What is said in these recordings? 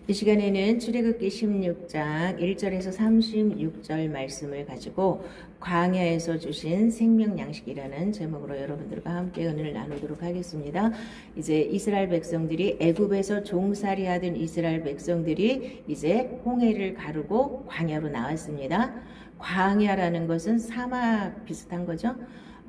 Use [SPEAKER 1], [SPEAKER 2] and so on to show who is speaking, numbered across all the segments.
[SPEAKER 1] 이 시간에는 출애굽기 16장 1절에서 36절 말씀을 가지고 광야에서 주신 생명 양식이라는 제목으로 여러분들과 함께 은혜를 나누도록 하겠습니다. 이제 이스라엘 백성들이 애굽에서 종살이 하던 이스라엘 백성들이 이제 홍해를 가르고 광야로 나왔습니다. 광야라는 것은 사막 비슷한 거죠.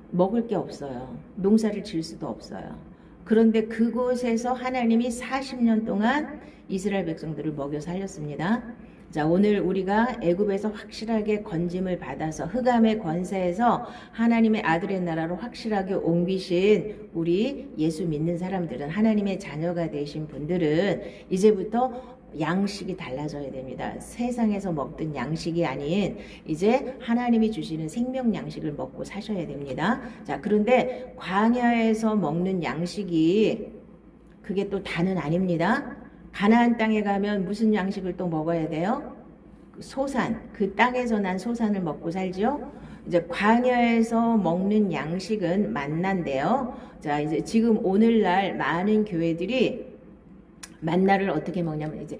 [SPEAKER 1] 먹을 게 없어요. 농사를 지을 수도 없어요. 그런데 그곳에서 하나님이 40년 동안 이스라엘 백성들을 먹여 살렸습니다. 자, 오늘 우리가 애굽에서 확실하게 건짐을 받아서 흑암의 권세에서 하나님의 아들의 나라로 확실하게 옮기신 우리 예수 믿는 사람들은, 하나님의 자녀가 되신 분들은 이제부터 양식이 달라져야 됩니다. 세상에서 먹던 양식이 아닌 이제 하나님이 주시는 생명 양식을 먹고 사셔야 됩니다. 자, 그런데 광야에서 먹는 양식이 그게 또 다는 아닙니다. 가나안 땅에 가면 무슨 양식을 또 먹어야 돼요? 소산, 그 땅에서 난 소산을 먹고 살죠. 이제 광야에서 먹는 양식은 만나인데요. 자, 이제 지금 오늘날 많은 교회들이 만나를 어떻게 먹냐면 이제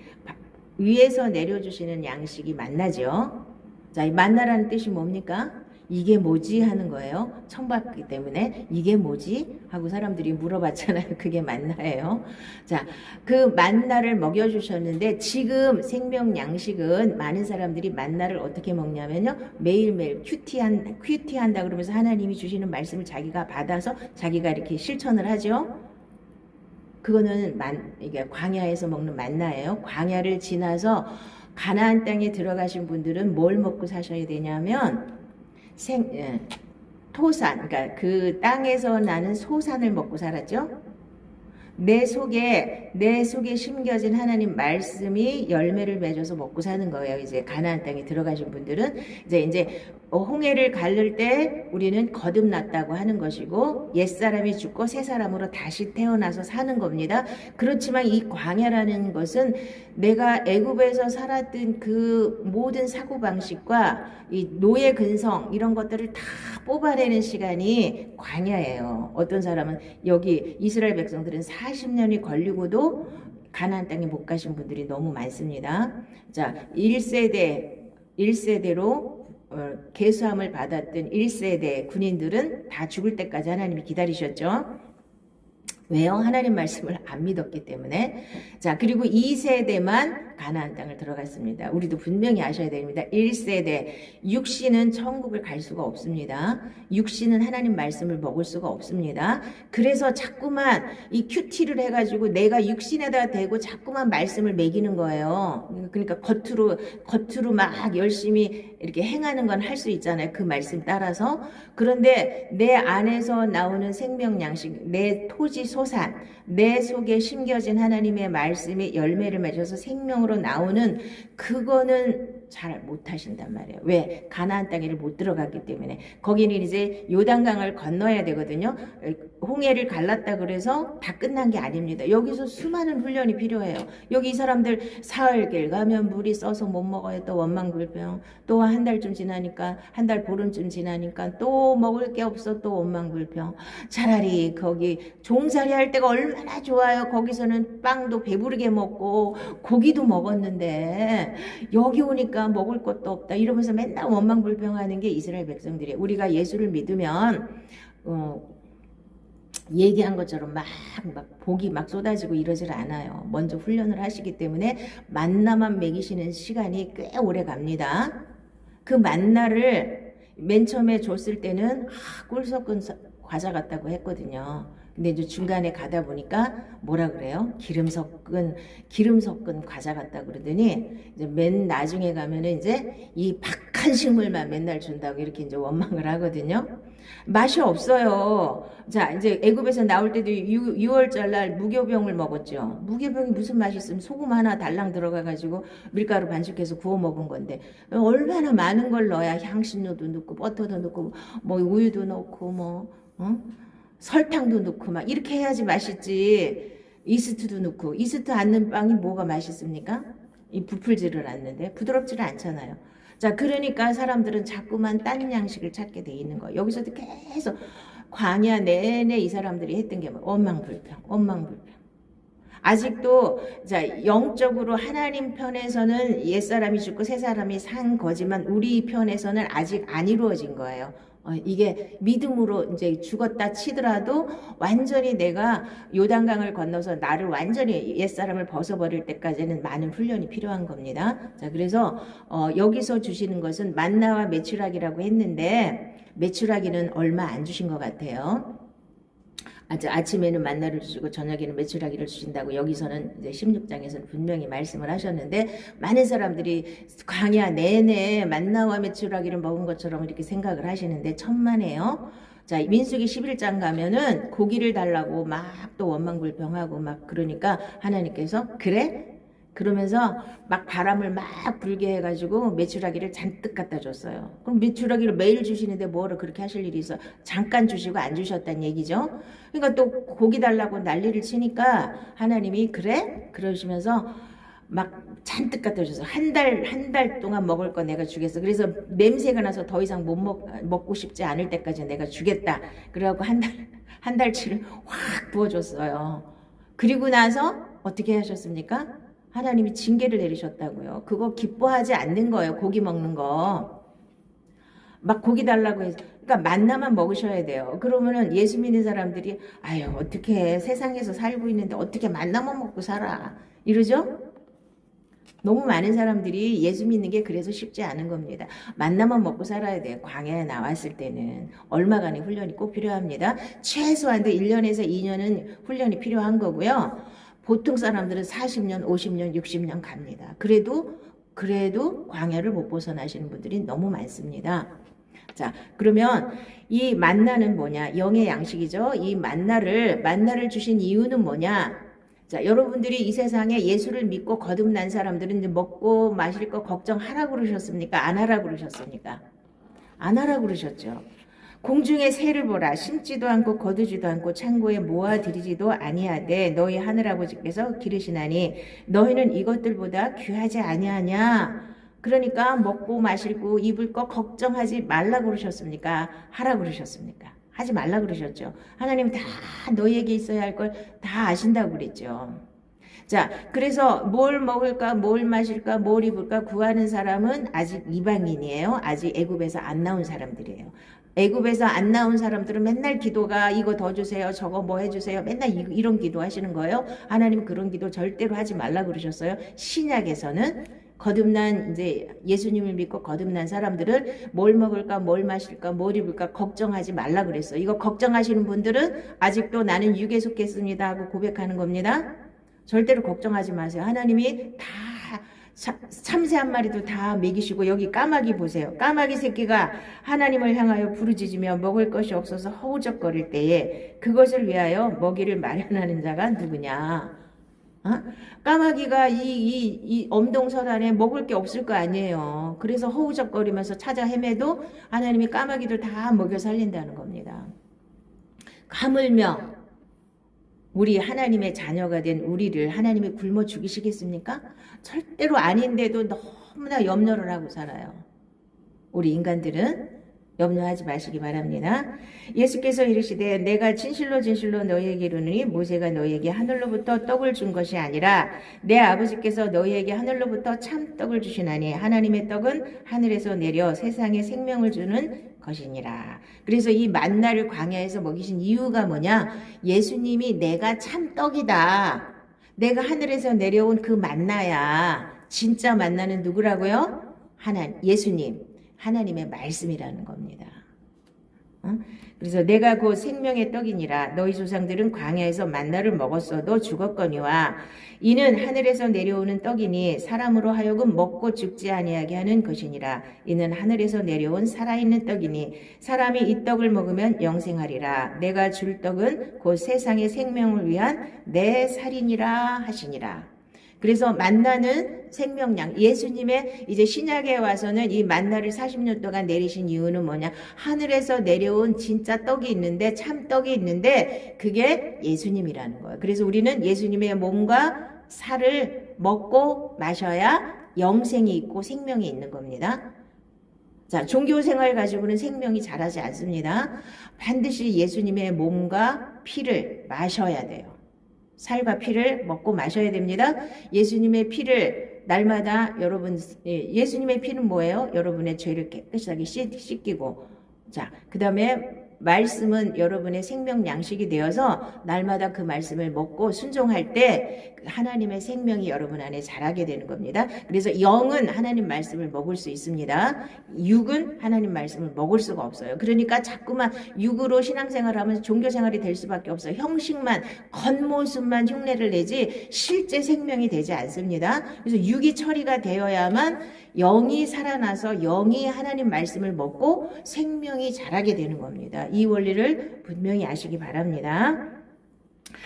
[SPEAKER 1] 위에서 내려주시는 양식이 만나죠. 자, 이 만나라는 뜻이 뭡니까? 이게 뭐지 하는 거예요. 처음 봤기 때문에 이게 뭐지 하고 사람들이 물어봤잖아요. 그게 만나예요. 자, 그 만나를 먹여주셨는데 지금 생명 양식은 많은 사람들이 만나를 어떻게 먹냐면요, 매일매일 큐티한다 그러면서 하나님이 주시는 말씀을 자기가 받아서 자기가 이렇게 실천을 하죠. 그거는 이게 광야에서 먹는 만나예요. 광야를 지나서 가나안 땅에 들어가신 분들은 뭘 먹고 사셔야 되냐면 토산, 그러니까 그 땅에서 나는 소산을 먹고 살았죠. 내 속에 심겨진 하나님 말씀이 열매를 맺어서 먹고 사는 거예요. 이제 가나안 땅에 들어가신 분들은 이제 홍해를 가를 때 우리는 거듭났다고 하는 것이고 옛사람이 죽고 새 사람으로 다시 태어나서 사는 겁니다. 그렇지만 이 광야라는 것은 내가 애굽에서 살았던 그 모든 사고방식과 이 노예 근성 이런 것들을 다 뽑아내는 시간이 광야예요. 어떤 사람은 여기 이스라엘 백성들은 40년이 걸리고도 가나안 땅에 못 가신 분들이 너무 많습니다. 자, 1세대로 계수함을 받았던 1세대 군인들은 다 죽을 때까지 하나님이 기다리셨죠. 왜요? 하나님 말씀을 안 믿었기 때문에. 자, 그리고 2세대만 가나안 땅을 들어갔습니다. 우리도 분명히 아셔야 됩니다. 1세대 육신은 천국을 갈 수가 없습니다. 육신은 하나님 말씀을 먹을 수가 없습니다. 그래서 자꾸만 이 큐티를 해가지고 내가 육신에다 대고 자꾸만 말씀을 먹이는 거예요. 그러니까 겉으로 막 열심히 이렇게 행하는 건 할 수 있잖아요. 그 말씀 따라서. 그런데 내 안에서 나오는 생명 양식, 내 토지 소산, 내 속에 심겨진 하나님의 말씀이 열매를 맺어서 생명으로 나오는 그거는 잘 못하신단 말이에요. 왜? 가나안 땅에를 못 들어갔기 때문에. 거기는 이제 요단강을 건너야 되거든요. 홍해를 갈랐다 그래서 다 끝난 게 아닙니다. 여기서 수많은 훈련이 필요해요. 여기 이 사람들 사흘길 가면 물이 써서 못 먹어요. 또 원망불평. 또 한 달쯤 지나니까, 한 달 보름쯤 지나니까 또 먹을 게 없어. 또 원망불평. 차라리 거기 종살이 할 때가 얼마나 좋아요. 거기서는 빵도 배부르게 먹고 고기도 먹었는데 여기 오니까 먹을 것도 없다 이러면서 맨날 원망불평하는 게 이스라엘 백성들이에요. 우리가 예수를 믿으면 얘기한 것처럼 막 복이 막 쏟아지고 이러질 않아요. 먼저 훈련을 하시기 때문에 만나만 먹이시는 시간이 꽤 오래 갑니다. 그 만나를 맨 처음에 줬을 때는 꿀 섞은 과자 같다고 했거든요. 근데 이제 중간에 가다 보니까 뭐라 그래요? 기름 섞은 과자 같다 그러더니 이제 맨 나중에 가면은 이제 이 박한 식물만 맨날 준다고 이렇게 이제 원망을 하거든요. 맛이 없어요. 자, 이제 애굽에서 나올 때도 6월절 날 무교병을 먹었죠. 무교병이 무슨 맛이 있으면 소금 하나 달랑 들어가가지고 밀가루 반죽해서 구워 먹은 건데 얼마나 많은 걸 넣어야 향신료도 넣고 버터도 넣고 뭐 우유도 넣고 설탕도 넣고 막 이렇게 해야지 맛있지. 이스트도 넣고. 이스트 안 넣은 빵이 뭐가 맛있습니까? 이 부풀지를 않는데 부드럽지를 않잖아요. 자, 그러니까 사람들은 자꾸만 딴 양식을 찾게 돼 있는 거예요. 여기서도 계속 광야 내내 이 사람들이 했던 게 뭐 원망불평. 아직도 자 영적으로 하나님 편에서는 옛사람이 죽고 새사람이 산 거지만 우리 편에서는 아직 안 이루어진 거예요. 이게 믿음으로 이제 죽었다 치더라도 완전히 내가 요단강을 건너서 나를 완전히 옛사람을 벗어버릴 때까지는 많은 훈련이 필요한 겁니다. 자, 그래서 여기서 주시는 것은 만나와 메추라기라고 했는데 메추라기는 얼마 안 주신 것 같아요. 아침에는 만나를 주시고 저녁에는 메추라기를 주신다고 여기서는 이제 16장에서는 분명히 말씀을 하셨는데 많은 사람들이 광야 내내 만나와 메추라기를 먹은 것처럼 이렇게 생각을 하시는데 천만에요. 자, 민수기 11장 가면은 고기를 달라고 막 또 원망불평하고 막 그러니까 하나님께서 그래? 그러면서 막 바람을 막 불게 해가지고 메추라기를 잔뜩 갖다 줬어요. 그럼 메추라기를 매일 주시는데 뭐를 그렇게 하실 일이 있어? 잠깐 주시고 안 주셨다는 얘기죠. 그러니까 또 고기 달라고 난리를 치니까 하나님이 그래? 그러시면서 막 잔뜩 갖다 줘서 한 달 동안 먹을 거 내가 주겠어. 그래서 냄새가 나서 더 이상 먹고 싶지 않을 때까지 내가 주겠다. 그래갖고 한 달치를 확 부어줬어요. 그리고 나서 어떻게 하셨습니까? 하나님이 징계를 내리셨다고요. 그거 기뻐하지 않는 거예요. 고기 먹는 거. 막 고기 달라고 해서. 그러니까 만나만 먹으셔야 돼요. 그러면은 예수 믿는 사람들이 아유 어떻게 세상에서 살고 있는데 어떻게 만나만 먹고 살아. 이러죠? 너무 많은 사람들이 예수 믿는 게 그래서 쉽지 않은 겁니다. 만나만 먹고 살아야 돼요. 광야에 나왔을 때는 얼마간의 훈련이 꼭 필요합니다. 최소한도 1년에서 2년은 훈련이 필요한 거고요. 보통 사람들은 40년, 50년, 60년 갑니다. 그래도 광야를 못 벗어나시는 분들이 너무 많습니다. 자, 그러면 이 만나는 뭐냐? 영의 양식이죠. 이 만나를 주신 이유는 뭐냐? 자, 여러분들이 이 세상에 예수를 믿고 거듭난 사람들은 이제 먹고 마실 거 걱정하라고 그러셨습니까? 안 하라고 그러셨습니까? 안 하라고 그러셨죠. 공중의 새를 보라. 심지도 않고 거두지도 않고 창고에 모아들이지도 아니하되 너희 하늘아버지께서 기르시나니 너희는 이것들보다 귀하지 아니하냐. 그러니까 먹고 마시고 입을 거 걱정하지 말라고 그러셨습니까? 하라고 그러셨습니까? 하지 말라 그러셨죠. 하나님 다 너희에게 있어야 할 걸 다 아신다고 그랬죠. 자, 그래서 뭘 먹을까, 뭘 마실까, 뭘 입을까 구하는 사람은 아직 이방인이에요. 아직 애굽에서 안 나온 사람들이에요. 애굽에서 안 나온 사람들은 맨날 기도가 이거 더 주세요, 저거 뭐 해주세요. 맨날 이런 기도 하시는 거예요. 하나님 그런 기도 절대로 하지 말라 그러셨어요. 신약에서는 거듭난 이제 예수님을 믿고 거듭난 사람들은 뭘 먹을까 뭘 마실까 뭘 입을까 걱정하지 말라 그랬어요. 이거 걱정하시는 분들은 아직도 나는 육에 속했습니다 하고 고백하는 겁니다. 절대로 걱정하지 마세요. 하나님이 다 참새 한 마리도 다 먹이시고 여기 까마귀 보세요. 까마귀 새끼가 하나님을 향하여 부르짖으며 먹을 것이 없어서 허우적거릴 때에 그것을 위하여 먹이를 마련하는 자가 누구냐? 까마귀가 이 엄동설안에 먹을 게 없을 거 아니에요. 그래서 허우적거리면서 찾아 헤매도 하나님이 까마귀들 다 먹여 살린다는 겁니다. 하물며 우리 하나님의 자녀가 된 우리를 하나님이 굶어 죽이시겠습니까? 절대로 아닌데도 너무나 염려를 하고 살아요. 우리 인간들은 염려하지 마시기 바랍니다. 예수께서 이르시되 내가 진실로 너희에게 이르노니 모세가 너희에게 하늘로부터 떡을 준 것이 아니라 내 아버지께서 너희에게 하늘로부터 참 떡을 주시나니 하나님의 떡은 하늘에서 내려 세상에 생명을 주는 것이니라. 그래서 이 만나를 광야에서 먹이신 이유가 뭐냐? 예수님이 내가 참 떡이다. 내가 하늘에서 내려온 그 만나야. 진짜 만나는 누구라고요? 예수님. 하나님의 말씀이라는 겁니다. 그래서 내가 곧 생명의 떡이니라. 너희 조상들은 광야에서 만나를 먹었어도 죽었거니와 이는 하늘에서 내려오는 떡이니 사람으로 하여금 먹고 죽지 아니하게 하는 것이니라. 이는 하늘에서 내려온 살아있는 떡이니 사람이 이 떡을 먹으면 영생하리라. 내가 줄 떡은 곧 세상의 생명을 위한 내 살이니라 하시니라. 그래서 만나는 생명량, 예수님의 이제 신약에 와서는 이 만나를 40년 동안 내리신 이유는 뭐냐? 하늘에서 내려온 진짜 떡이 있는데, 참 떡이 있는데 그게 예수님이라는 거예요. 그래서 우리는 예수님의 몸과 살을 먹고 마셔야 영생이 있고 생명이 있는 겁니다. 자, 종교 생활 가지고는 생명이 자라지 않습니다. 반드시 예수님의 몸과 피를 마셔야 돼요. 살과 피를 먹고 마셔야 됩니다. 예수님의 피를 날마다 여러분, 예수님의 피는 뭐예요? 여러분의 죄를 깨끗하게 씻기고, 자, 그 다음에 말씀은 여러분의 생명 양식이 되어서 날마다 그 말씀을 먹고 순종할 때 하나님의 생명이 여러분 안에 자라게 되는 겁니다. 그래서 영은 하나님 말씀을 먹을 수 있습니다. 육은 하나님 말씀을 먹을 수가 없어요. 그러니까 자꾸만 육으로 신앙생활을 하면서 종교생활이 될 수밖에 없어요. 형식만, 겉모습만 흉내를 내지 실제 생명이 되지 않습니다. 그래서 육이 처리가 되어야만 영이 살아나서 영이 하나님 말씀을 먹고 생명이 자라게 되는 겁니다. 이 원리를 분명히 아시기 바랍니다.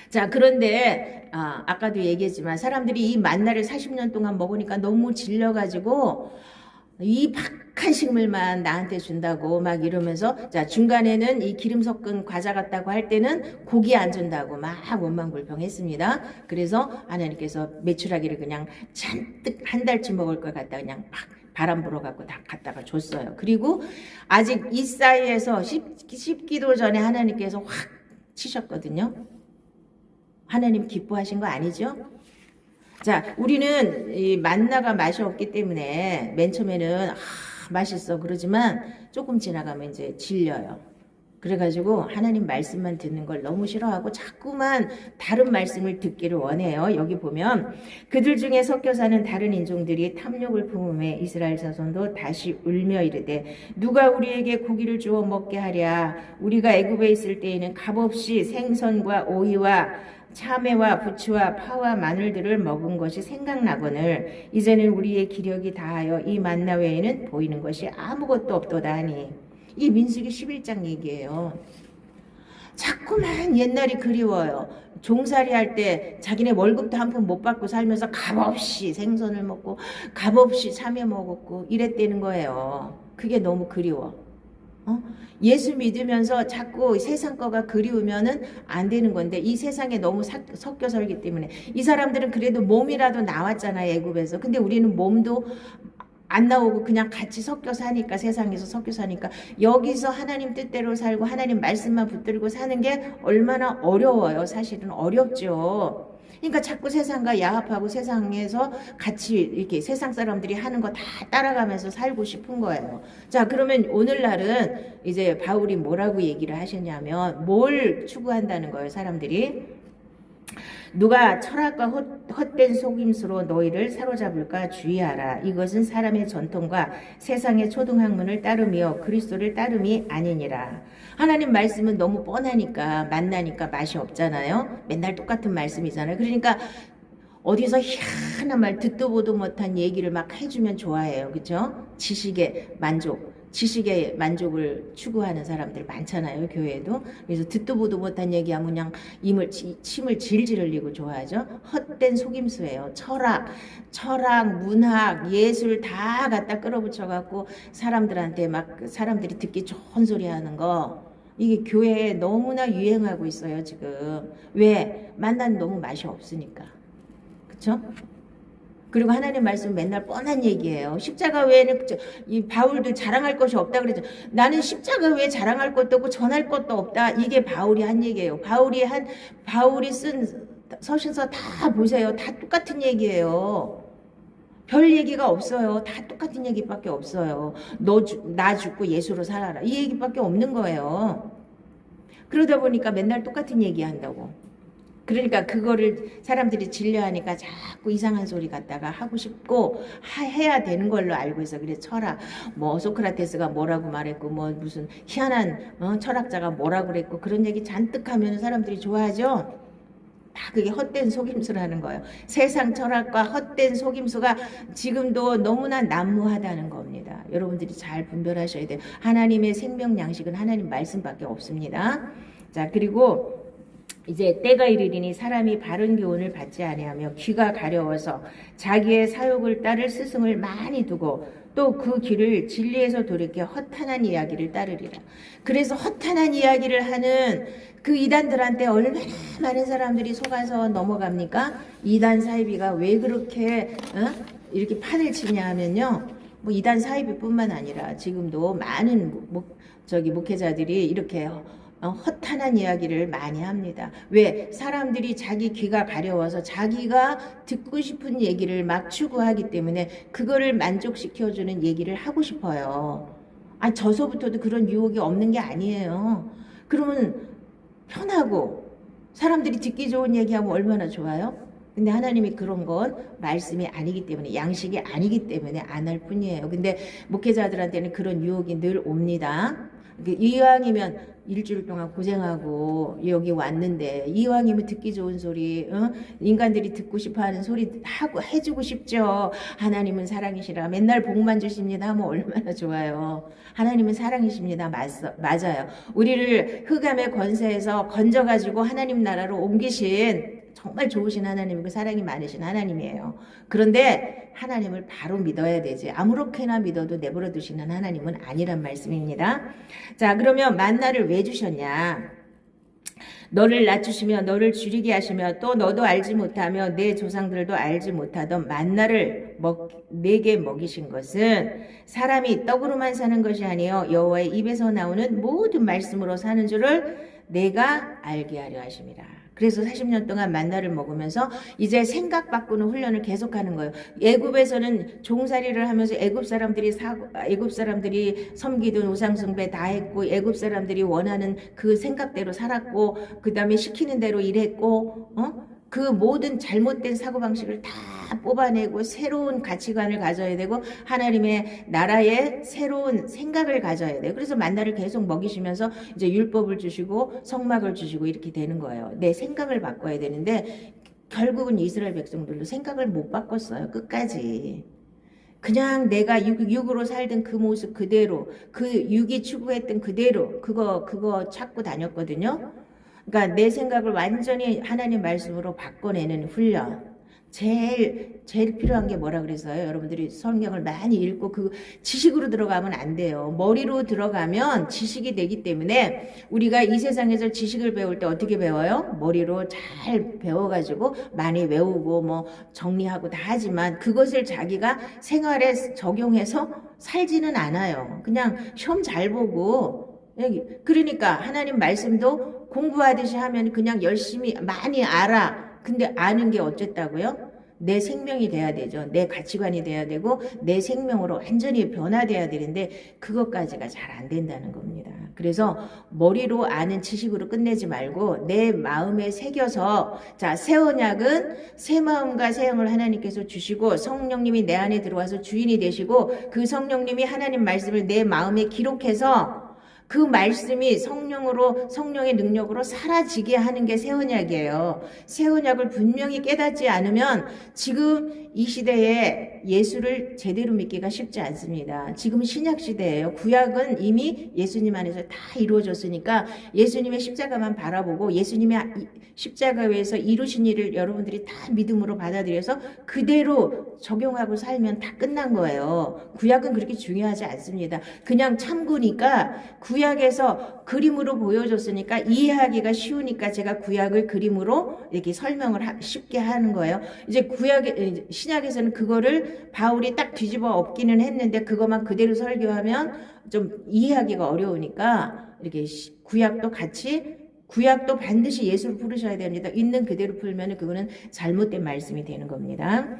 [SPEAKER 1] 자, 그런데 아까도 얘기했지만 사람들이 이 만나를 40년 동안 먹으니까 너무 질려가지고 이 박한 식물만 나한테 준다고 막 이러면서, 자, 중간에는 이 기름 섞은 과자 같다고 할 때는 고기 안 준다고 막 원망불평했습니다. 그래서 하나님께서 메추라기를 그냥 잔뜩 한 달치 먹을 것 같다 그냥 막 바람 불어갖고 다 갖다가 줬어요. 그리고 아직 이 사이에서 씹기도 전에 하나님께서 확 치셨거든요. 하나님 기뻐하신 거 아니죠? 자, 우리는 이 만나가 맛이 없기 때문에 맨 처음에는 맛있어 그러지만 조금 지나가면 이제 질려요. 그래가지고 하나님 말씀만 듣는 걸 너무 싫어하고 자꾸만 다른 말씀을 듣기를 원해요. 여기 보면 그들 중에 섞여 사는 다른 인종들이 탐욕을 품음에 이스라엘 자손도 다시 울며 이르되 누가 우리에게 고기를 주어 먹게 하랴. 우리가 애굽에 있을 때에는 값없이 생선과 오이와 참외와 부추와 파와 마늘들을 먹은 것이 생각나거늘 이제는 우리의 기력이 다하여 이 만나 외에는 보이는 것이 아무것도 없도다 하니. 이 민수기 11장 얘기예요. 자꾸만 옛날이 그리워요. 종살이 할 때 자기네 월급도 한 푼 못 받고 살면서 값없이 생선을 먹고 값없이 참외 먹었고 이랬다는 거예요. 그게 너무 그리워. 예수 믿으면서 자꾸 세상 거가 그리우면은 안 되는 건데 이 세상에 너무 섞여 살기 때문에 이 사람들은 그래도 몸이라도 나왔잖아요, 애굽에서. 근데 우리는 몸도 안 나오고 그냥 같이 섞여 사니까, 세상에서 섞여 사니까 여기서 하나님 뜻대로 살고 하나님 말씀만 붙들고 사는 게 얼마나 어려워요. 사실은 어렵죠. 그러니까 자꾸 세상과 야합하고 세상에서 같이 이렇게 세상 사람들이 하는 거 다 따라가면서 살고 싶은 거예요. 자, 그러면 오늘날은 이제 바울이 뭐라고 얘기를 하셨냐면 뭘 추구한다는 거예요, 사람들이. 누가 철학과 헛된 속임수로 너희를 사로잡을까 주의하라. 이것은 사람의 전통과 세상의 초등학문을 따르며 그리스도를 따름이 아니니라. 하나님 말씀은 너무 뻔하니까 만나니까 맛이 없잖아요. 맨날 똑같은 말씀이잖아요. 그러니까 어디서 희한한 말 듣도 보도 못한 얘기를 막 해주면 좋아해요. 그렇죠? 지식의 만족을 추구하는 사람들 많잖아요, 교회에도. 그래서 듣도 보도 못한 얘기하면 그냥 침을 질질 흘리고 좋아하죠. 헛된 속임수예요. 철학, 문학, 예술 다 갖다 끌어붙여갖고 사람들한테 막 사람들이 듣기 좋은 소리 하는 거. 이게 교회에 너무나 유행하고 있어요, 지금. 왜? 만난 너무 맛이 없으니까. 그쵸? 그리고 하나님 말씀 맨날 뻔한 얘기예요. 십자가 외에는 이 바울도 자랑할 것이 없다 그랬죠. 나는 십자가 외에 자랑할 것도 없고 전할 것도 없다. 이게 바울이 한 얘기예요. 바울이 쓴 서신서 다 보세요. 다 똑같은 얘기예요. 별 얘기가 없어요. 다 똑같은 얘기밖에 없어요. 나 죽고 예수로 살아라. 이 얘기밖에 없는 거예요. 그러다 보니까 맨날 똑같은 얘기 한다고. 그러니까 그거를 사람들이 질려하니까 자꾸 이상한 소리 갖다가 하고 싶고 해야 되는 걸로 알고 있어. 그래 철학 소크라테스가 뭐라고 말했고 무슨 희한한 철학자가 뭐라고 그랬고 그런 얘기 잔뜩 하면 사람들이 좋아하죠. 다 그게 헛된 속임수라는 거예요. 세상 철학과 헛된 속임수가 지금도 너무나 난무하다는 겁니다. 여러분들이 잘 분별하셔야 돼요. 하나님의 생명 양식은 하나님 말씀밖에 없습니다. 자, 그리고 이제 때가 이르리니 사람이 바른 교훈을 받지 아니하며 귀가 가려워서 자기의 사욕을 따를 스승을 많이 두고 또 그 길을 진리에서 돌이켜 허탄한 이야기를 따르리라. 그래서 허탄한 이야기를 하는 그 이단들한테 얼마나 많은 사람들이 속아서 넘어갑니까? 이단 사이비가 왜 그렇게 이렇게 판을 치냐 하면요. 이단 사이비뿐만 아니라 지금도 많은 목회자들이 이렇게 허탄한 이야기를 많이 합니다. 왜? 사람들이 자기 귀가 가려워서 자기가 듣고 싶은 얘기를 막 추구하기 때문에 그거를 만족시켜주는 얘기를 하고 싶어요. 저서부터도 그런 유혹이 없는 게 아니에요. 그러면 편하고 사람들이 듣기 좋은 얘기하면 얼마나 좋아요? 근데 하나님이 그런 건 말씀이 아니기 때문에, 양식이 아니기 때문에 안 할 뿐이에요. 근데 목회자들한테는 그런 유혹이 늘 옵니다. 이왕이면 일주일 동안 고생하고 여기 왔는데 이왕이면 듣기 좋은 소리, 인간들이 듣고 싶어하는 소리 하고 해주고 싶죠. 하나님은 사랑이시라 맨날 복만 주십니다 하면 얼마나 좋아요. 하나님은 사랑이십니다. 맞아요. 우리를 흑암의 권세에서 건져가지고 하나님 나라로 옮기신 정말 좋으신 하나님이고 사랑이 많으신 하나님이에요. 그런데 하나님을 바로 믿어야 되지. 아무렇게나 믿어도 내버려 두시는 하나님은 아니란 말씀입니다. 자, 그러면 만나를 왜 주셨냐? 너를 낮추시며 너를 줄이게 하시며 또 너도 알지 못하며 내 조상들도 알지 못하던 만나를 내게 먹이신 것은 사람이 떡으로만 사는 것이 아니요 여호와의 입에서 나오는 모든 말씀으로 사는 줄을 내가 알게 하려 하심이라. 그래서 40년 동안 만나를 먹으면서 이제 생각 바꾸는 훈련을 계속하는 거예요. 애굽에서는 종살이를 하면서 애굽 사람들이 섬기던 우상 숭배 다 했고 애굽 사람들이 원하는 그 생각대로 살았고 그다음에 시키는 대로 일했고 그 모든 잘못된 사고방식을 다 뽑아내고 새로운 가치관을 가져야 되고 하나님의 나라에 새로운 생각을 가져야 돼요. 그래서 만나를 계속 먹이시면서 이제 율법을 주시고 성막을 주시고 이렇게 되는 거예요. 내 생각을 바꿔야 되는데 결국은 이스라엘 백성들도 생각을 못 바꿨어요. 끝까지. 그냥 내가 육으로 살던 그 모습 그대로 그 육이 추구했던 그대로 그거 찾고 다녔거든요. 그러니까 내 생각을 완전히 하나님 말씀으로 바꿔내는 훈련. 제일 필요한 게 뭐라 그래서요? 여러분들이 성경을 많이 읽고 그 지식으로 들어가면 안 돼요. 머리로 들어가면 지식이 되기 때문에 우리가 이 세상에서 지식을 배울 때 어떻게 배워요? 머리로 잘 배워가지고 많이 외우고 뭐 정리하고 다 하지만 그것을 자기가 생활에 적용해서 살지는 않아요. 그냥 시험 잘 보고 그러니까 하나님 말씀도 공부하듯이 하면 그냥 열심히 많이 알아. 근데 아는 게 어쨌다고요? 내 생명이 돼야 되죠. 내 가치관이 돼야 되고 내 생명으로 완전히 변화돼야 되는데 그것까지가 잘 안 된다는 겁니다. 그래서 머리로 아는 지식으로 끝내지 말고 내 마음에 새겨서 자, 새 언약은 새 마음과 새 영을 하나님께서 주시고 성령님이 내 안에 들어와서 주인이 되시고 그 성령님이 하나님 말씀을 내 마음에 기록해서 그 말씀이 성령의 능력으로 사라지게 하는 게 새 언약이에요. 새 언약을 분명히 깨닫지 않으면 지금 이 시대에 예수를 제대로 믿기가 쉽지 않습니다. 지금 신약 시대예요. 구약은 이미 예수님 안에서 다 이루어졌으니까 예수님의 십자가만 바라보고 예수님의 십자가에서 이루신 일을 여러분들이 다 믿음으로 받아들여서 그대로 적용하고 살면 다 끝난 거예요. 구약은 그렇게 중요하지 않습니다. 그냥 참고니까 구약에서 그림으로 보여줬으니까 이해하기가 쉬우니까 제가 구약을 그림으로 이렇게 설명을 쉽게 하는 거예요. 이제 신약에서는 그거를 바울이 딱 뒤집어 엎기는 했는데 그것만 그대로 설교하면 좀 이해하기가 어려우니까 이렇게 구약도 반드시 예수를 부르셔야 됩니다. 있는 그대로 풀면 그거는 잘못된 말씀이 되는 겁니다.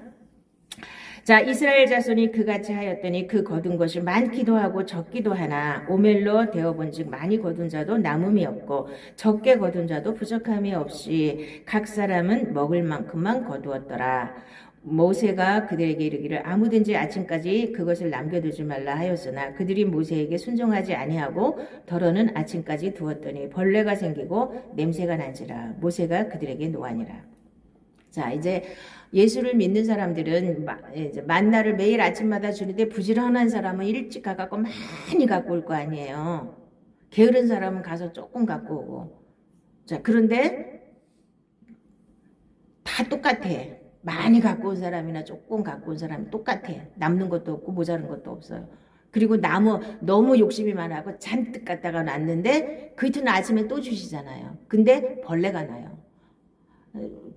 [SPEAKER 1] 자, 이스라엘 자손이 그같이 하였더니 그 거둔 것이 많기도 하고 적기도 하나 오멜로 되어본즉 많이 거둔 자도 남음이 없고 적게 거둔 자도 부족함이 없이 각 사람은 먹을 만큼만 거두었더라. 모세가 그들에게 이르기를 아무든지 아침까지 그것을 남겨두지 말라 하였으나 그들이 모세에게 순종하지 아니하고 덜어는 아침까지 두었더니 벌레가 생기고 냄새가 난지라. 모세가 그들에게 노하니라. 자, 이제 예수를 믿는 사람들은 이제 만나를 매일 아침마다 주는데 부지런한 사람은 일찍 가갖고 많이 갖고 올 거 아니에요. 게으른 사람은 가서 조금 갖고 오고. 자, 그런데 다 똑같아. 많이 갖고 온 사람이나 조금 갖고 온 사람이 똑같아. 남는 것도 없고 모자른 것도 없어요. 그리고 너무 욕심이 많아서 잔뜩 갖다가 놨는데 그 이튿날 아침에 또 주시잖아요. 근데 벌레가 나요.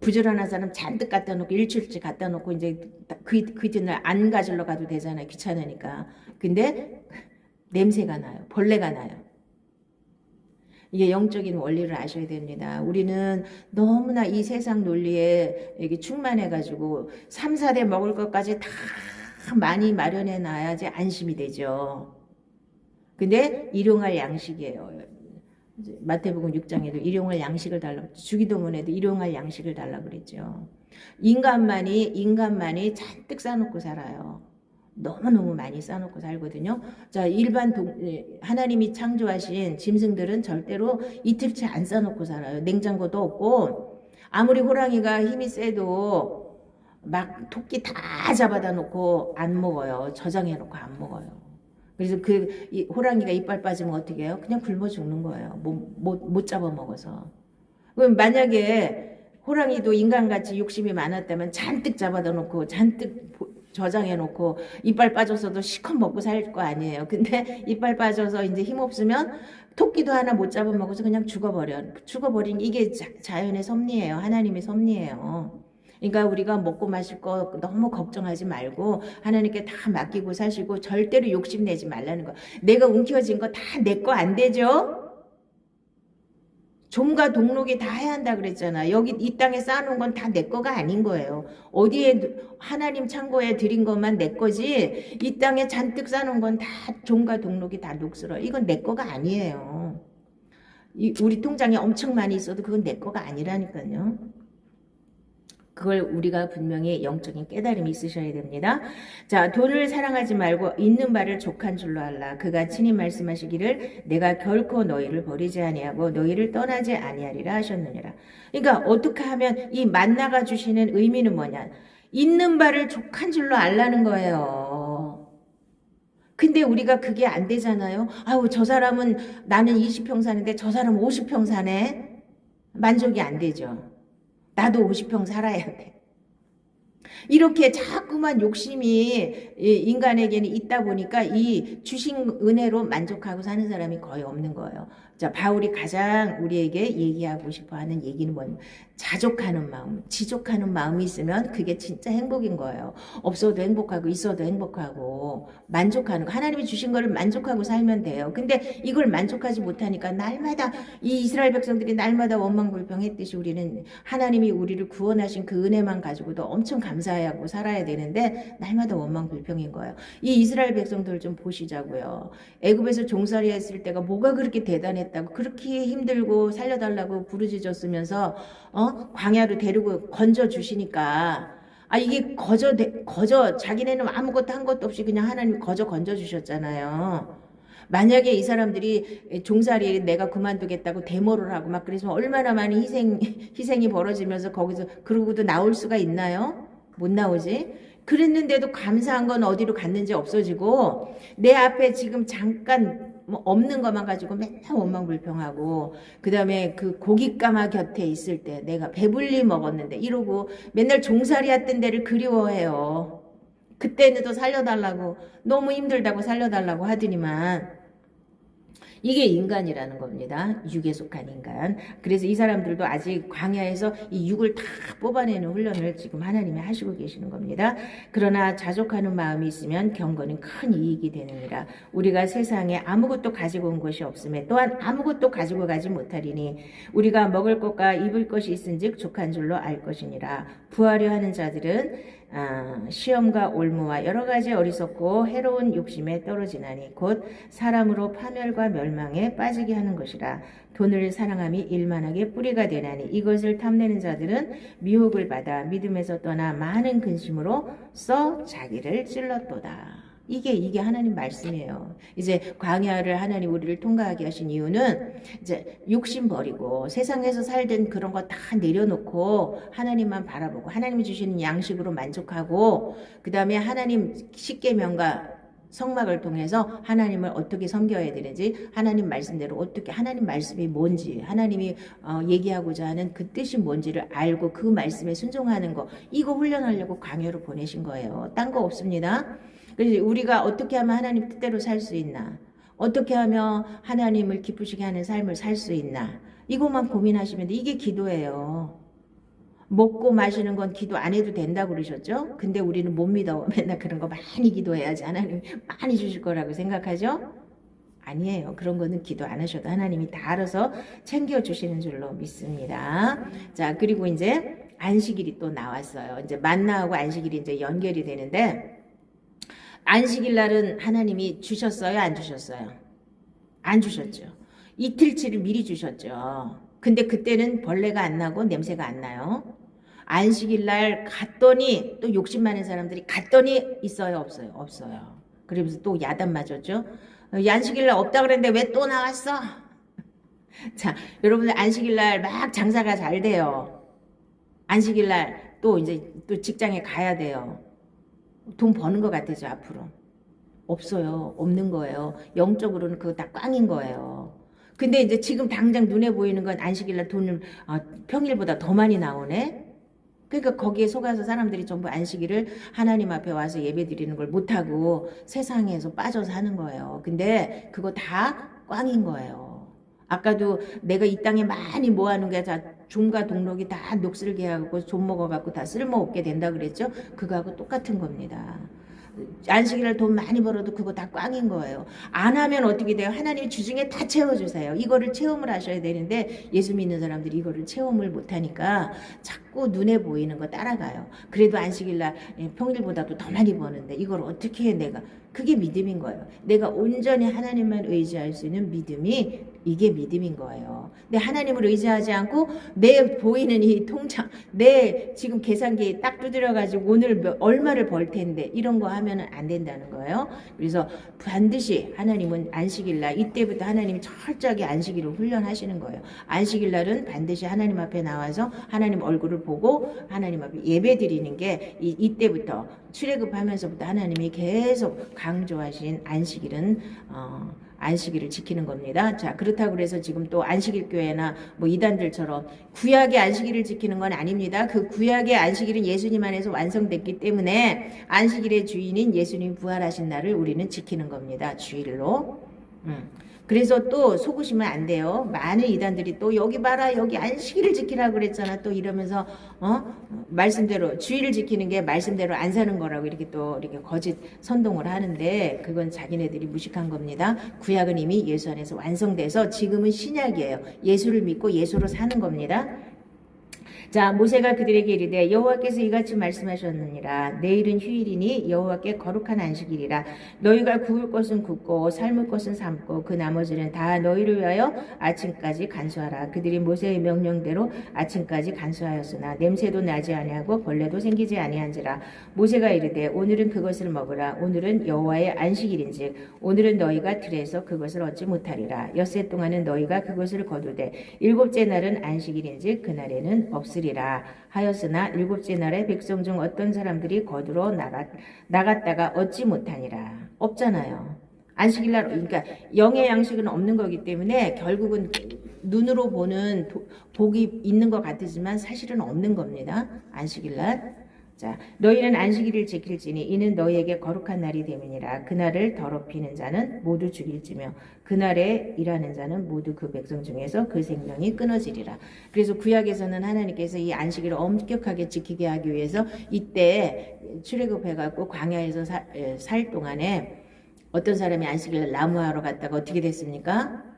[SPEAKER 1] 부지런한 사람 잔뜩 갖다 놓고 일주일치 갖다 놓고 이제 그 이튿날 안 가지러 가도 되잖아요. 귀찮으니까. 근데 냄새가 나요. 벌레가 나요. 이게 영적인 원리를 아셔야 됩니다. 우리는 너무나 이 세상 논리에 이게 충만해가지고 3, 4대 먹을 것까지 다 많이 마련해 놔야지 안심이 되죠. 근데 일용할 양식이에요. 마태복음 6장에도 일용할 양식을 달라, 주기도문에도 일용할 양식을 달라 그랬죠. 인간만이 잔뜩 싸놓고 살아요. 너무너무 많이 싸놓고 살거든요. 자, 하나님이 창조하신 짐승들은 절대로 이틀치 안 싸놓고 살아요. 냉장고도 없고, 아무리 호랑이가 힘이 세도 막 토끼 다 잡아다 놓고 안 먹어요. 저장해 놓고 안 먹어요. 그래서 호랑이가 이빨 빠지면 어떻게 해요? 그냥 굶어 죽는 거예요. 못 잡아 먹어서. 그럼 만약에 호랑이도 인간같이 욕심이 많았다면 잔뜩 잡아다 놓고 잔뜩 저장해 놓고 이빨 빠져서도 시컷 먹고 살 거 아니에요. 근데 이빨 빠져서 이제 힘 없으면 토끼도 하나 못 잡아 먹어서 그냥 죽어버린 이게 자연의 섭리예요. 하나님의 섭리예요. 그러니까 우리가 먹고 마실 거 너무 걱정하지 말고 하나님께 다 맡기고 사시고 절대로 욕심내지 말라는 거. 내가 움켜쥔 거 다 내 거 안 되죠? 좀과 동록이 다 해야 한다 그랬잖아. 여기 이 땅에 쌓아놓은 건 다 내 거가 아닌 거예요. 어디에 하나님 창고에 드린 것만 내 거지 이 땅에 잔뜩 쌓아놓은 건 다 종과 동록이 다 녹슬어. 이건 내 거가 아니에요. 우리 통장에 엄청 많이 있어도 그건 내 거가 아니라니까요. 그걸 우리가 분명히 영적인 깨달음이 있으셔야 됩니다. 자, 돈을 사랑하지 말고 있는 바를 족한 줄로 알라. 그가 친히 말씀하시기를 내가 결코 너희를 버리지 아니하고 너희를 떠나지 아니하리라 하셨느니라. 그러니까 어떻게 하면 이 만나가 주시는 의미는 뭐냐? 있는 바를 족한 줄로 알라는 거예요. 근데 우리가 그게 안 되잖아요. 아우, 저 사람은 나는 20평 사는데 저 사람은 50평 사네. 만족이 안 되죠. 나도 50평 살아야 돼. 이렇게 자꾸만 욕심이 인간에게는 있다 보니까 이 주신 은혜로 만족하고 사는 사람이 거의 없는 거예요. 자, 바울이 가장 우리에게 얘기하고 싶어 하는 얘기는 뭐냐면 자족하는 마음, 지족하는 마음이 있으면 그게 진짜 행복인 거예요. 없어도 행복하고 있어도 행복하고 만족하는 거. 하나님이 주신 거를 만족하고 살면 돼요. 근데 이걸 만족하지 못하니까 날마다 이 이스라엘 백성들이 날마다 원망불평했듯이 우리는 하나님이 우리를 구원하신 그 은혜만 가지고도 엄청 감사하고 살아야 되는데 날마다 원망불평인 거예요. 이 이스라엘 백성들 좀 보시자고요. 애굽에서 종살이 했을 때가 뭐가 그렇게 대단했다고 그렇게 힘들고 살려달라고 부르짖었으면서 광야로 데리고 건져 주시니까 이게 거저 자기네는 아무것도 한 것도 없이 그냥 하나님 거저 건져 주셨잖아요. 만약에 이 사람들이 종살이 내가 그만두겠다고 데모를 하고 막 그래서 얼마나 많은 희생이 벌어지면서 거기서 그러고도 나올 수가 있나요? 못 나오지. 그랬는데도 감사한 건 어디로 갔는지 없어지고 내 앞에 지금 잠깐 없는 것만 가지고 맨날 원망불평하고 그 다음에 그 고깃가마 곁에 있을 때 내가 배불리 먹었는데 이러고 맨날 종살이 했던 데를 그리워해요. 그때는 또 살려달라고 너무 힘들다고 살려달라고 하더니만 이게 인간이라는 겁니다. 육에 속한 인간. 그래서 이 사람들도 아직 광야에서 이 육을 다 뽑아내는 훈련을 지금 하나님이 하시고 계시는 겁니다. 그러나 자족하는 마음이 있으면 경건은 큰 이익이 되느니라. 우리가 세상에 아무것도 가지고 온 것이 없음에 또한 아무것도 가지고 가지 못하리니 우리가 먹을 것과 입을 것이 있은즉 족한 줄로 알 것이니라. 부하려 하는 자들은 시험과 올무와 여러 가지 어리석고 해로운 욕심에 떨어지나니 곧 사람으로 파멸과 멸망에 빠지게 하는 것이라. 돈을 사랑함이 일만하게 뿌리가 되나니 이것을 탐내는 자들은 미혹을 받아 믿음에서 떠나 많은 근심으로 써 자기를 찔렀도다. 이게 하나님 말씀이에요. 이제 광야를 하나님 우리를 통과하게 하신 이유는 이제 욕심 버리고 세상에서 살던 그런 거 다 내려놓고 하나님만 바라보고 하나님이 주시는 양식으로 만족하고 그 다음에 하나님 십계명과 성막을 통해서 하나님을 어떻게 섬겨야 되는지 하나님 말씀대로 어떻게 하나님 말씀이 뭔지 하나님이 얘기하고자 하는 그 뜻이 뭔지를 알고 그 말씀에 순종하는 거 이거 훈련하려고 광야로 보내신 거예요. 딴 거 없습니다. 그래서 우리가 어떻게 하면 하나님 뜻대로 살 수 있나? 어떻게 하면 하나님을 기쁘시게 하는 삶을 살 수 있나? 이것만 고민하시면 돼. 이게 기도예요. 먹고 마시는 건 기도 안 해도 된다고 그러셨죠? 근데 우리는 못 믿어. 맨날 그런 거 많이 기도해야지 하나님 많이 주실 거라고 생각하죠? 아니에요. 그런 거는 기도 안 하셔도 하나님이 다 알아서 챙겨주시는 줄로 믿습니다. 자, 그리고 이제 안식일이 또 나왔어요. 이제 만나하고 안식일이 이제 연결이 되는데, 안식일 날은 하나님이 주셨어요? 안 주셨어요? 안 주셨죠. 이틀치를 미리 주셨죠. 근데 그때는 벌레가 안 나고 냄새가 안 나요. 안식일 날 갔더니 또 욕심 많은 사람들이 갔더니 있어요? 없어요? 없어요. 그러면서 또 야단 맞았죠. 안식일 날 없다 그랬는데 왜 또 나왔어? 자, 여러분들 안식일 날 막 장사가 잘 돼요. 안식일 날 또 이제 또 직장에 가야 돼요. 돈 버는 것 같아서 앞으로. 없어요. 없는 거예요. 영적으로는 그거 다 꽝인 거예요. 근데 이제 지금 당장 눈에 보이는 건 안식일날 돈을 평일보다 더 많이 나오네. 그러니까 거기에 속아서 사람들이 전부 안식일을 하나님 앞에 와서 예배 드리는 걸 못하고 세상에서 빠져서 하는 거예요. 근데 그거 다 꽝인 거예요. 아까도 내가 이 땅에 많이 모아놓은 게 다 종과 동록이 다 녹슬게 하고 좀 먹어갖고 다 쓸모없게 된다 그랬죠. 그거하고 똑같은 겁니다. 안식일날 돈 많이 벌어도 그거 다 꽝인 거예요. 안 하면 어떻게 돼요? 하나님이 주중에 다 채워주세요. 이거를 체험을 하셔야 되는데 예수 믿는 사람들이 이거를 체험을 못하니까 자꾸 눈에 보이는 거 따라가요. 그래도 안식일날 평일보다도 더 많이 버는데 이걸 어떻게 해 내가. 그게 믿음인 거예요. 내가 온전히 하나님만 의지할 수 있는 믿음이 이게 믿음인 거예요. 근데 하나님을 의지하지 않고 내 보이는 이 통장, 내 지금 계산기에 딱 두드려가지고 오늘 얼마를 벌 텐데 이런 거 하면은 안 된다는 거예요. 그래서 반드시 하나님은 안식일날 이때부터 하나님이 철저하게 안식일을 훈련하시는 거예요. 안식일날은 반드시 하나님 앞에 나와서 하나님 얼굴을 보고 하나님 앞에 예배 드리는 게 이때부터 출애굽하면서부터 하나님이 계속 강조하신 안식일은 안식일을 지키는 겁니다. 자, 그렇다고 해서 지금 또 안식일 교회나 뭐 이단들처럼 구약의 안식일을 지키는 건 아닙니다. 그 구약의 안식일은 예수님 안에서 완성됐기 때문에 안식일의 주인인 예수님 부활하신 날을 우리는 지키는 겁니다. 주일로. 그래서 또 속으시면 안 돼요. 많은 이단들이 또 여기 봐라 여기 안식일을 지키라고 그랬잖아 또 이러면서 말씀대로 주일을 지키는 게 말씀대로 안 사는 거라고 이렇게 또 이렇게 거짓 선동을 하는데 그건 자기네들이 무식한 겁니다. 구약은 이미 예수 안에서 완성돼서 지금은 신약이에요. 예수를 믿고 예수로 사는 겁니다. 자, 모세가 그들에게 이르되 여호와께서 이같이 말씀하셨느니라. 내일은 휴일이니 여호와께 거룩한 안식일이라. 너희가 구울 것은 굽고 삶을 것은 삶고 그 나머지는 다 너희를 위하여 아침까지 간수하라. 그들이 모세의 명령대로 아침까지 간수하였으나 냄새도 나지 아니하고 벌레도 생기지 아니한지라. 모세가 이르되 오늘은 그것을 먹으라. 오늘은 여호와의 안식일인즉 오늘은 너희가 들에서 그것을 얻지 못하리라. 엿새 동안은 너희가 그것을 거두되 일곱째 날은 안식일인즉 그날에는 없으리라. 하였으나 일곱째 날에 백성 중 어떤 사람들이 거두러 나갔다가 얻지 못하니라. 없잖아요. 안식일날 그러니까 영의 양식은 없는 거기 때문에 결국은 눈으로 보는 복이 있는 것 같지만 사실은 없는 겁니다. 안식일날. 자, 너희는 안식일을 지킬지니 이는 너희에게 거룩한 날이 됨이니라. 그날을 더럽히는 자는 모두 죽일지며 그날에 일하는 자는 모두 그 백성 중에서 그 생명이 끊어지리라. 그래서 구약에서는 하나님께서 이 안식일을 엄격하게 지키게 하기 위해서 이때 출애굽해갖고 광야에서 살 동안에 어떤 사람이 안식일을 나무하러 갔다가 어떻게 됐습니까?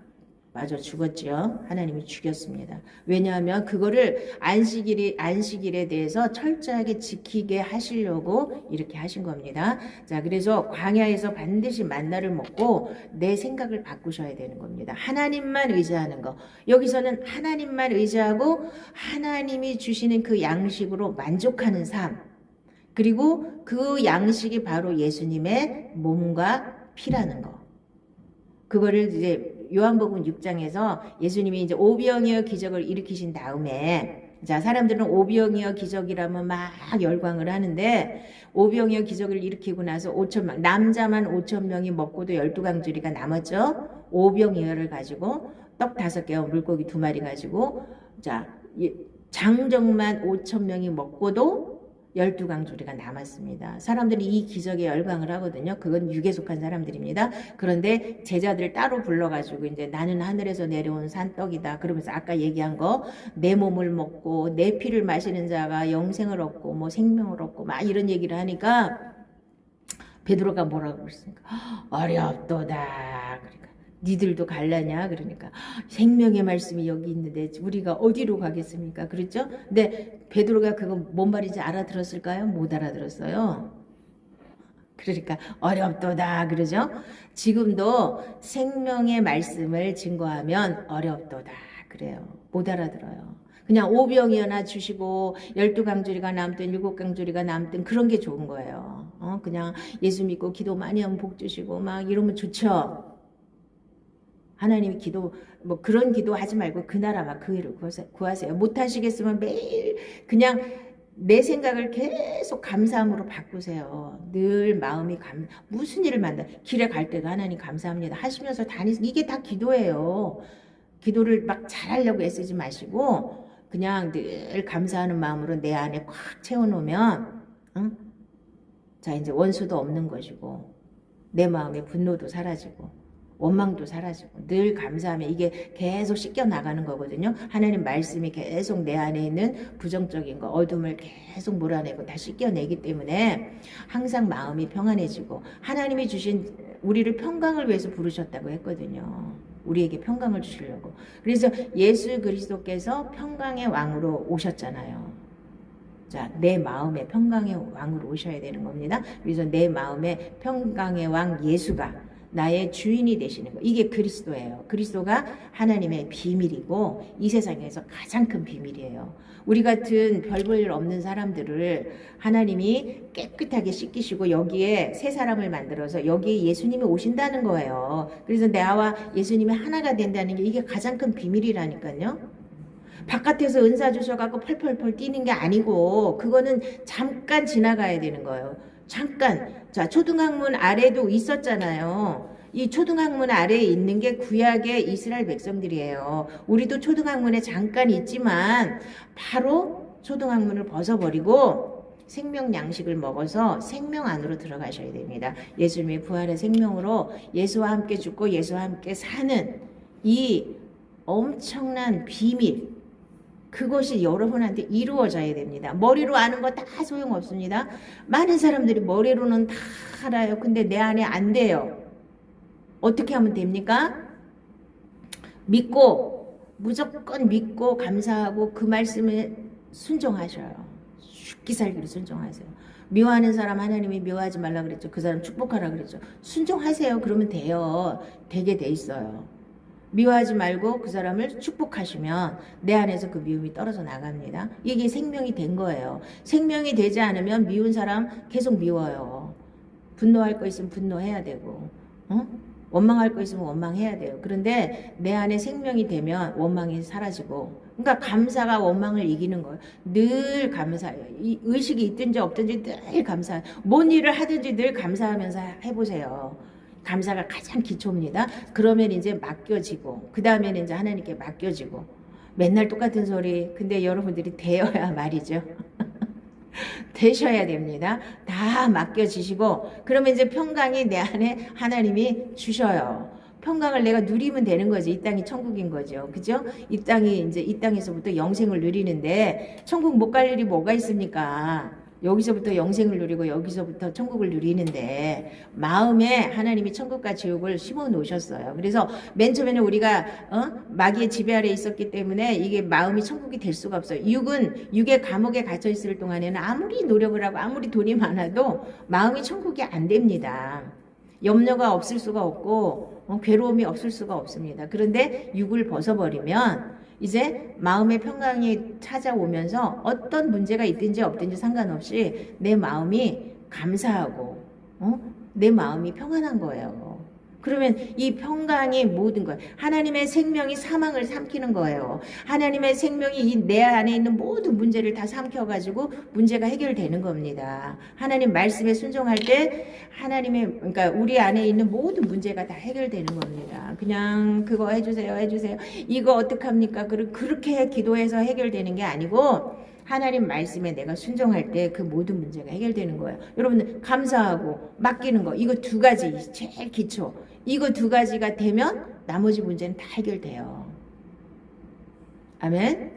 [SPEAKER 1] 맞아, 죽었죠. 하나님이 죽였습니다. 왜냐하면 그거를 안식일에 대해서 철저하게 지키게 하시려고 이렇게 하신 겁니다. 자, 그래서 광야에서 반드시 만나를 먹고 내 생각을 바꾸셔야 되는 겁니다. 하나님만 의지하는 거. 여기서는 하나님만 의지하고 하나님이 주시는 그 양식으로 만족하는 삶. 그리고 그 양식이 바로 예수님의 몸과 피라는 거. 그거를 이제 요한복음 6장에서 예수님이 이제 오병이어 기적을 일으키신 다음에 자, 사람들은 오병이어 기적이라면 막 열광을 하는데 오병이어 기적을 일으키고 나서 5천명 남자만 5천명이 먹고도 12강줄이가 남았죠. 오병이어를 가지고 떡 5개와 물고기 2마리 가지고 자, 장정만 5천명이 먹고도 12강조리가 남았습니다. 사람들이 이 기적에 열광을 하거든요. 그건 육에 속한 사람들입니다. 그런데 제자들 따로 불러가지고 이제 나는 하늘에서 내려온 산떡이다. 그러면서 아까 얘기한 거 내 몸을 먹고 내 피를 마시는 자가 영생을 얻고 뭐 생명을 얻고 막 이런 얘기를 하니까 베드로가 뭐라고 그랬습니까? 어렵도다. 그러니까 니들도 갈라냐? 그러니까 생명의 말씀이 여기 있는데 우리가 어디로 가겠습니까? 그렇죠? 근데 베드로가 그거 뭔 말인지 알아들었을까요? 못 알아들었어요. 그러니까 어렵도다 그러죠? 지금도 생명의 말씀을 증거하면 어렵도다 그래요. 못 알아들어요. 그냥 오병이어나 주시고 12강조리가 남든 7강조리가 남든 그런 게 좋은 거예요. 그냥 예수 믿고 기도 많이 하면 복 주시고 막 이러면 좋죠. 하나님이 기도 뭐 그런 기도 하지 말고 그 나라만 그 일을 구하세요. 못 하시겠으면 매일 그냥 내 생각을 계속 감사함으로 바꾸세요. 늘 마음이 무슨 일을 만나 길에 갈 때도 하나님 감사합니다 하시면서 이게 다 기도예요. 기도를 막 잘하려고 애쓰지 마시고 그냥 늘 감사하는 마음으로 내 안에 꽉 채워놓으면 응? 자 이제 원수도 없는 것이고 내 마음의 분노도 사라지고 원망도 사라지고 늘 감사하면 이게 계속 씻겨 나가는 거거든요. 하나님 말씀이 계속 내 안에 있는 부정적인 거 어둠을 계속 몰아내고 다 씻겨내기 때문에 항상 마음이 평안해지고 하나님이 주신 우리를 평강을 위해서 부르셨다고 했거든요. 우리에게 평강을 주시려고. 그래서 예수 그리스도께서 평강의 왕으로 오셨잖아요. 자, 내 마음의 평강의 왕으로 오셔야 되는 겁니다. 그래서 내 마음의 평강의 왕 예수가 나의 주인이 되시는 거. 이게 그리스도예요. 그리스도가 하나님의 비밀이고 이 세상에서 가장 큰 비밀이에요. 우리 같은 별 볼 일 없는 사람들을 하나님이 깨끗하게 씻기시고 여기에 새 사람을 만들어서 여기에 예수님이 오신다는 거예요. 그래서 나와 예수님이 하나가 된다는 게 이게 가장 큰 비밀이라니까요. 바깥에서 은사 주셔갖고 펄펄펄 뛰는 게 아니고 그거는 잠깐 지나가야 되는 거예요. 잠깐. 자, 초등학문 아래도 있었잖아요. 이 초등학문 아래에 있는 게 구약의 이스라엘 백성들이에요. 우리도 초등학문에 잠깐 있지만 바로 초등학문을 벗어버리고 생명 양식을 먹어서 생명 안으로 들어가셔야 됩니다. 예수님의 부활의 생명으로 예수와 함께 죽고 예수와 함께 사는 이 엄청난 비밀, 그것이 여러분한테 이루어져야 됩니다. 머리로 아는 거 다 소용없습니다. 많은 사람들이 머리로는 다 알아요. 근데 내 안에 안 돼요. 어떻게 하면 됩니까? 믿고 무조건 믿고 감사하고 그 말씀에 순종하셔요. 죽기 살기로 순종하세요. 미워하는 사람 하나님이 미워하지 말라 그랬죠. 그 사람 축복하라 그랬죠. 순종하세요. 그러면 돼요. 되게 돼 있어요. 미워하지 말고 그 사람을 축복하시면 내 안에서 그 미움이 떨어져 나갑니다. 이게 생명이 된 거예요. 생명이 되지 않으면 미운 사람 계속 미워요. 분노할 거 있으면 분노해야 되고 원망할 거 있으면 원망해야 돼요. 그런데 내 안에 생명이 되면 원망이 사라지고 그러니까 감사가 원망을 이기는 거예요. 늘 감사해요. 이 의식이 있든지 없든지 늘 감사해요. 뭔 일을 하든지 늘 감사하면서 해보세요. 감사가 가장 기초입니다. 그러면 이제 맡겨지고 그 다음에는 이제 하나님께 맡겨지고 맨날 똑같은 소리 근데 여러분들이 되어야 말이죠. 되셔야 됩니다. 다 맡겨지시고 그러면 이제 평강이 내 안에 하나님이 주셔요. 평강을 내가 누리면 되는 거지. 이 땅이 천국인 거죠. 그죠? 이 땅이 이제 이 땅에서부터 영생을 누리는데 천국 못 갈 일이 뭐가 있습니까? 여기서부터 영생을 누리고 여기서부터 천국을 누리는데 마음에 하나님이 천국과 지옥을 심어 놓으셨어요. 그래서 맨 처음에는 우리가 마귀의 지배 아래 있었기 때문에 이게 마음이 천국이 될 수가 없어요. 육의 감옥에 갇혀 있을 동안에는 아무리 노력을 하고 아무리 돈이 많아도 마음이 천국이 안 됩니다. 염려가 없을 수가 없고 괴로움이 없을 수가 없습니다. 그런데 육을 벗어버리면 이제 마음의 평강이 찾아오면서 어떤 문제가 있든지 없든지 상관없이 내 마음이 감사하고 내 마음이 평안한 거예요. 그러면 이 평강이 모든 거예요. 하나님의 생명이 사망을 삼키는 거예요. 하나님의 생명이 내 안에 있는 모든 문제를 다 삼켜가지고 문제가 해결되는 겁니다. 하나님 말씀에 순종할 때 하나님의 그러니까 우리 안에 있는 모든 문제가 다 해결되는 겁니다. 그냥 그거 해주세요. 이거 어떡합니까? 그렇게 기도해서 해결되는 게 아니고 하나님 말씀에 내가 순종할 때 그 모든 문제가 해결되는 거예요. 여러분들 감사하고 맡기는 거 이거 두 가지 제일 기초. 이거 두 가지가 되면 나머지 문제는 다 해결돼요. 아멘.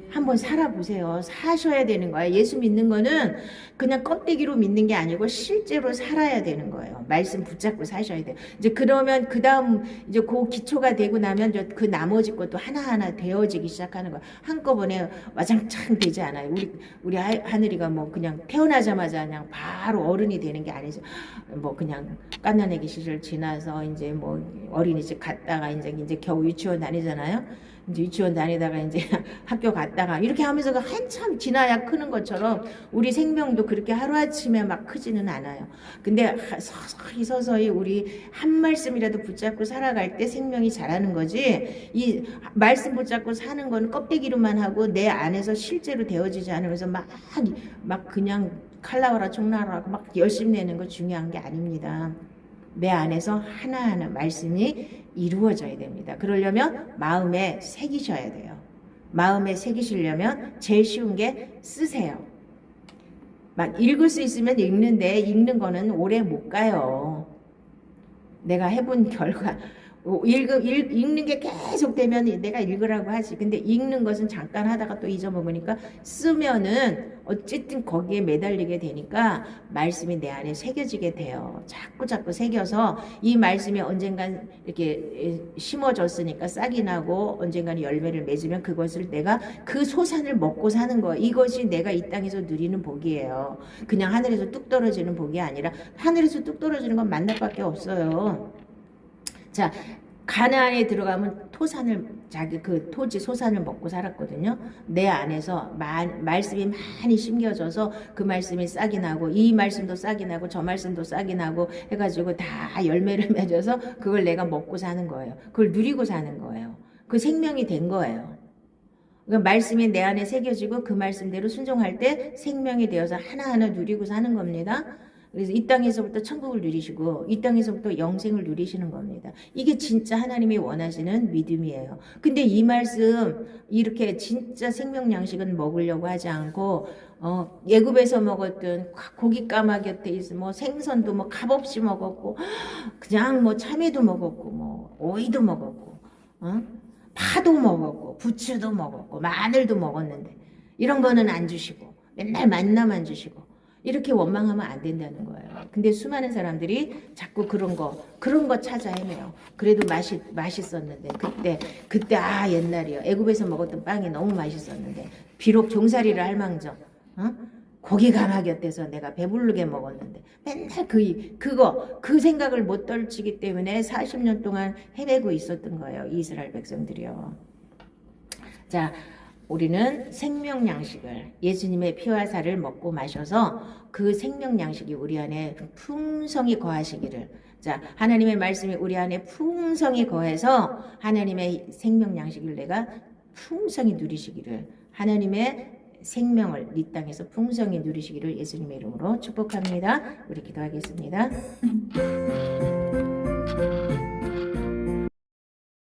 [SPEAKER 1] 한번 살아보세요. 사셔야 되는 거예요. 예수 믿는 거는 그냥 껍데기로 믿는 게 아니고 실제로 살아야 되는 거예요. 말씀 붙잡고 사셔야 돼요. 이제 그러면 그 다음 이제 그 기초가 되고 나면 이제 그 나머지 것도 하나하나 되어지기 시작하는 거예요. 한꺼번에 와장창 되지 않아요. 우리 하늘이가 뭐 그냥 태어나자마자 그냥 바로 어른이 되는 게 아니죠. 뭐 그냥 갓난아기 시절 지나서 이제 뭐 어린이집 갔다가 이제 겨우 유치원 다니잖아요. 이제 유치원 다니다가 이제 학교 갔다가 이렇게 하면서 한참 지나야 크는 것처럼 우리 생명도 그렇게 하루아침에 막 크지는 않아요. 근데 서서히 우리 한 말씀이라도 붙잡고 살아갈 때 생명이 자라는 거지, 이 말씀 붙잡고 사는 건 껍데기로만 하고 내 안에서 실제로 되어지지 않으면서 막 그냥 칼라와라 총나라고 막 열심히 내는 거 중요한 게 아닙니다. 내 안에서 하나하나 말씀이 이루어져야 됩니다. 그러려면 마음에 새기셔야 돼요. 마음에 새기시려면 제일 쉬운 게 쓰세요. 막 읽을 수 있으면 읽는데 읽는 거는 오래 못 가요. 내가 해본 결과 읽는 게 계속 되면 내가 읽으라고 하지. 근데 읽는 것은 잠깐 하다가 또 잊어먹으니까 쓰면은 어쨌든 거기에 매달리게 되니까 말씀이 내 안에 새겨지게 돼요. 자꾸 새겨서 이 말씀이 언젠간 이렇게 심어졌으니까 싹이 나고 언젠간 열매를 맺으면 그것을 내가 그 소산을 먹고 사는 거. 이것이 내가 이 땅에서 누리는 복이에요. 그냥 하늘에서 뚝 떨어지는 복이 아니라 하늘에서 뚝 떨어지는 건 만나밖에 없어요. 자, 가나안에 들어가면 자기 그 토지 소산을 먹고 살았거든요. 내 안에서 말씀이 많이 심겨져서 그 말씀이 싹이 나고 이 말씀도 싹이 나고 저 말씀도 싹이 나고 해가지고 다 열매를 맺어서 그걸 내가 먹고 사는 거예요. 그걸 누리고 사는 거예요. 그 생명이 된 거예요. 그러니까 말씀이 내 안에 새겨지고 그 말씀대로 순종할 때 생명이 되어서 하나하나 누리고 사는 겁니다. 그래서 이 땅에서부터 천국을 누리시고 이 땅에서부터 영생을 누리시는 겁니다. 이게 진짜 하나님이 원하시는 믿음이에요. 근데 이 말씀 이렇게 진짜 생명 양식은 먹으려고 하지 않고 애굽에서 먹었던 고기 까마 곁에 있어 뭐 생선도 뭐 값없이 먹었고 그냥 뭐 참외도 먹었고 뭐 오이도 먹었고 파도 먹었고 부추도 먹었고 마늘도 먹었는데 이런 거는 안 주시고 맨날 만나만 주시고 이렇게 원망하면 안 된다는 거예요. 근데 수많은 사람들이 자꾸 그런 거 찾아 헤매요. 그래도 맛있었는데 그때 옛날이요. 애굽에서 먹었던 빵이 너무 맛있었는데 비록 종살이를 할 망정 고기 가마 곁에서 내가 배부르게 먹었는데 맨날 그 생각을 못 떨치기 때문에 40년 동안 헤매고 있었던 거예요. 이스라엘 백성들이요. 자, 우리는 생명 양식을 예수님의 피와 살을 먹고 마셔서 그 생명 양식이 우리 안에 풍성히 거하시기를. 자, 하나님의 말씀이 우리 안에 풍성히 거해서 하나님의 생명 양식을 내가 풍성히 누리시기를, 하나님의 생명을 이 땅에서 풍성히 누리시기를 예수님의 이름으로 축복합니다. 우리 기도하겠습니다.